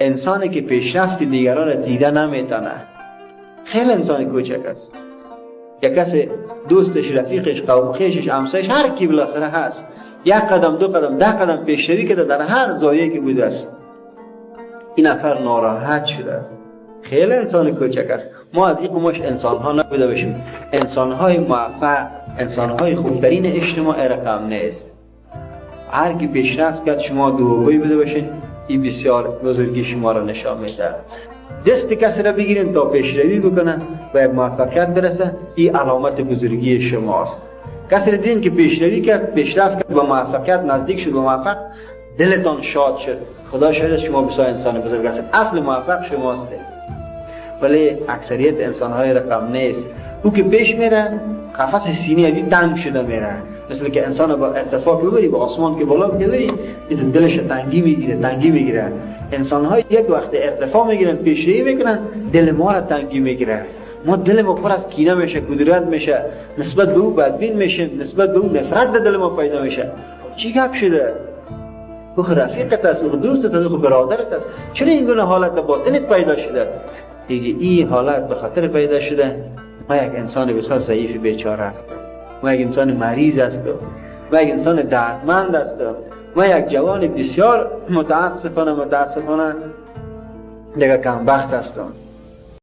انسانی که پیشرفت دیگران را دیده نمیتونه خیلی انسان کوچک است. یک کسی دوستش، رفیقش، قوم خویشش، همسایش، هر کی بالاخره هست، یک قدم، دو قدم، 10 قدم پیشروی کرده در هر زاویه‌ای که بوده است، این نفر ناراحت شده است. خیلی انسان کوچک است. ما از این قماش انسان‌ها نبوده باشیم. انسان‌های موفق، انسان‌های خوبترین اجتماع رقم نیست. هر کی پیشرفت کرد شما دوبایی بوده باشین، این بسیار بزرگی شما را نشان میده. دست کسی را بگیرین تا پیشروی بکنه و یک موفقیت برسه، این علامت بزرگی شماست. کسی را دیدین که پیشروی کرد، پیشرفت کرد، با موفقیت نزدیک شد، با موفق دلتان شاد شد، خدا شاید شما بسیار انسان بزرگ هستید. اصل موفق شماست. ولی اکثریت انسان‌های رقم نیست. او که پیش میره قفس سینه ازی تنگ شده میره، مثل که انسان با ارتفاع ببری، با آسمان که بالا ببری، این دلش تنگی میگیره. انسان‌ها یک وقت ارتفاع میگیرن، پیشروی میکنن، دل ما را تنگی میگیره. ما دل ما پر از کینه میشه، کدورت میشه، نسبت به او بدبین میشه، نسبت به او نفرت در دل ما پیدا میشه. چی گپ شده؟ او رفیقت است، او دوستت است، او برادرت است، چرا این گونه حالت باطنت پیدا شده؟ دیگه این حالت به خاطر پیدا شده ما یک انسان بسیار ضعیف بیچاره هستم، ما یک انسان مریض هستم، ما یک انسان دردمند هستم، ما یک جوان بسیار متاسفانه دیگه کمبخت هستم.